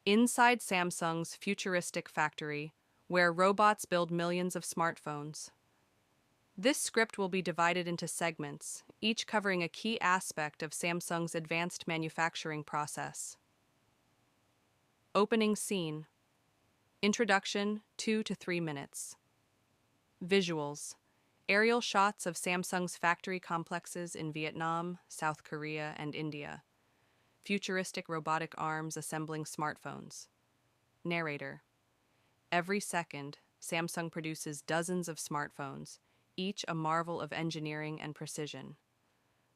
Inside Samsung's Futuristic factory, where robots build millions of smartphones. This script will be divided into segments, each covering a key aspect of Samsung's advanced manufacturing process. Opening scene. Introduction, 2 to 3 minutes. Visuals. Aerial shots of Samsung's factory complexes in Vietnam, South Korea, and India. Futuristic robotic arms assembling smartphones. Narrator. Every second, Samsung produces dozens of smartphones, each a marvel of engineering and precision.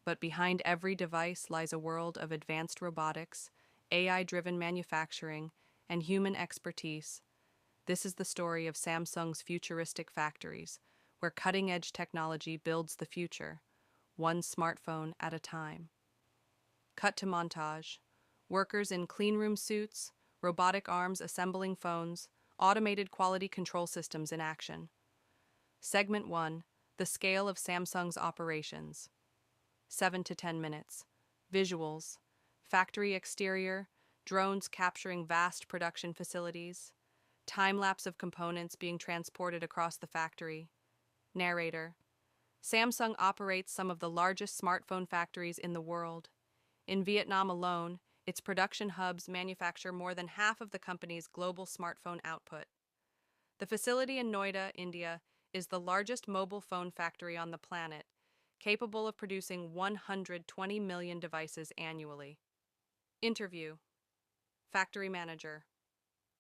But behind every device lies a world of advanced robotics, AI-driven manufacturing, and human expertise. This is the story of Samsung's futuristic factories, where cutting-edge technology builds the future, one smartphone at a time. Cut to montage. Workers in cleanroom suits, robotic arms assembling phones, automated quality control systems in action. Segment 1. The scale of Samsung's operations. 7 to 10 minutes. Visuals. Factory exterior, drones capturing vast production facilities, time-lapse of components being transported across the factory. Narrator. Samsung operates some of the largest smartphone factories in the world. In Vietnam alone, its production hubs manufacture more than half of the company's global smartphone output. The facility in Noida, India, is the largest mobile phone factory on the planet, capable of producing 120 million devices annually. Interview. Factory manager.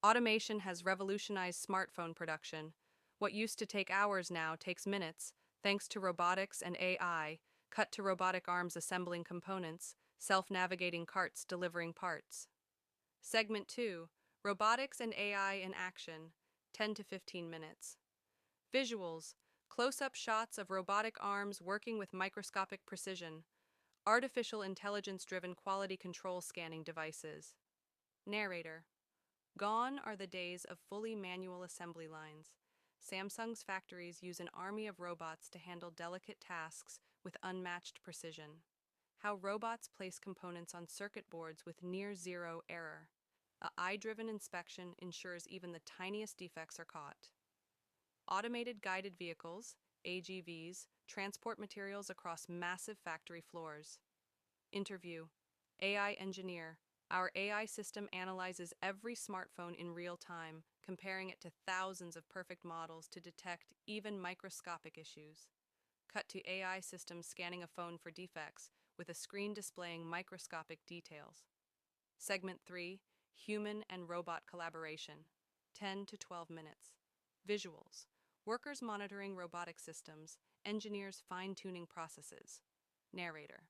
Automation has revolutionized smartphone production. What used to take hours now takes minutes, thanks to robotics and AI, cut to robotic arms assembling components, self-navigating carts delivering parts. Segment 2. Robotics and AI in action, 10 to 15 minutes. Visuals. Close-up shots of robotic arms working with microscopic precision. Artificial intelligence-driven quality control scanning devices. Narrator. Gone are the days of fully manual assembly lines. Samsung's factories use an army of robots to handle delicate tasks with unmatched precision. How robots place components on circuit boards with near-zero error. A eye-driven inspection ensures even the tiniest defects are caught. Automated guided vehicles, AGVs, transport materials across massive factory floors. Interview. AI engineer. Our AI system analyzes every smartphone in real time, comparing it to thousands of perfect models to detect even microscopic issues. Cut to AI systems scanning a phone for defects, with a screen displaying microscopic details. Segment 3. Human and robot collaboration. 10 to 12 minutes. Visuals. Workers monitoring robotic systems, engineers fine-tuning processes. Narrator.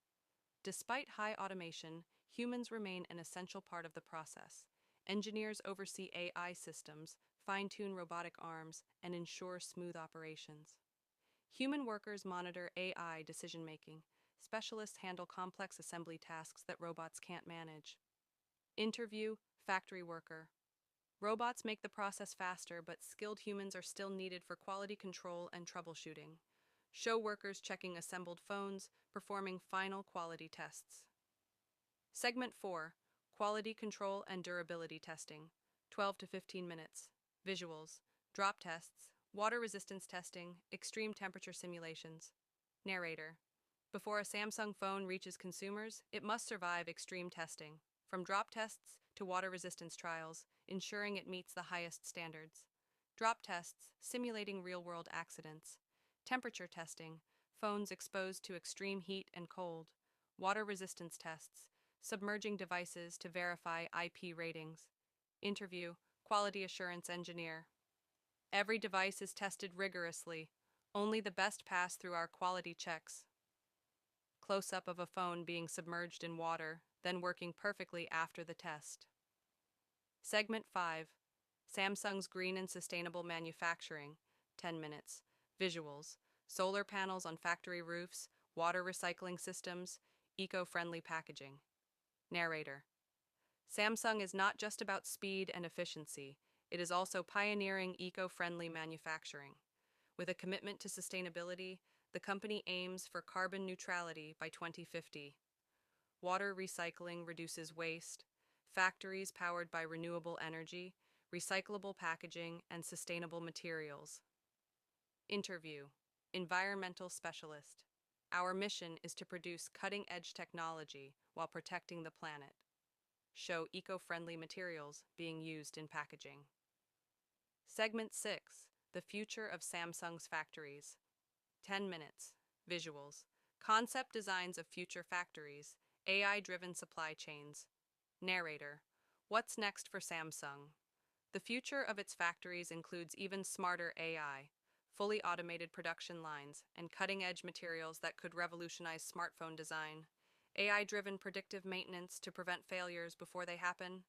Despite high automation, humans remain an essential part of the process. Engineers oversee AI systems, fine-tune robotic arms, and ensure smooth operations. Human workers monitor AI decision-making. Specialists handle complex assembly tasks that robots can't manage. Interview. Factory worker. Robots make the process faster, but skilled humans are still needed for quality control and troubleshooting. Show workers checking assembled phones, performing final quality tests. Segment 4. Quality control and durability testing. 12 to 15 minutes. Visuals. Drop tests, water resistance testing, extreme temperature simulations. Narrator. Before a Samsung phone reaches consumers, it must survive extreme testing, from drop tests to water resistance trials, ensuring it meets the highest standards. Drop tests, simulating real-world accidents. Temperature testing, phones exposed to extreme heat and cold. Water resistance tests, submerging devices to verify IP ratings. Interview. Quality assurance engineer. Every device is tested rigorously. Only the best pass through our quality checks. Close-up of a phone being submerged in water, then working perfectly after the test. Segment 5. Samsung's green and sustainable manufacturing. 10 minutes. Visuals. Solar panels on factory roofs, water recycling systems, eco-friendly packaging. Narrator. Samsung is not just about speed and efficiency, it is also pioneering eco-friendly manufacturing. With a commitment to sustainability, the company aims for carbon neutrality by 2050. Water recycling reduces waste, factories powered by renewable energy, recyclable packaging, and sustainable materials. Interview: Environmental Specialist. Our mission is to produce cutting edge technology while protecting the planet. Show eco friendly materials being used in packaging. Segment 6: The Future of Samsung's Factories. 10 minutes. Visuals: Concept designs of future factories, AI driven supply chains. Narrator: What's next for Samsung? The future of its factories includes even smarter AI, fully automated production lines, and cutting edge materials that could revolutionize smartphone design. AI driven predictive maintenance to prevent failures before they happen,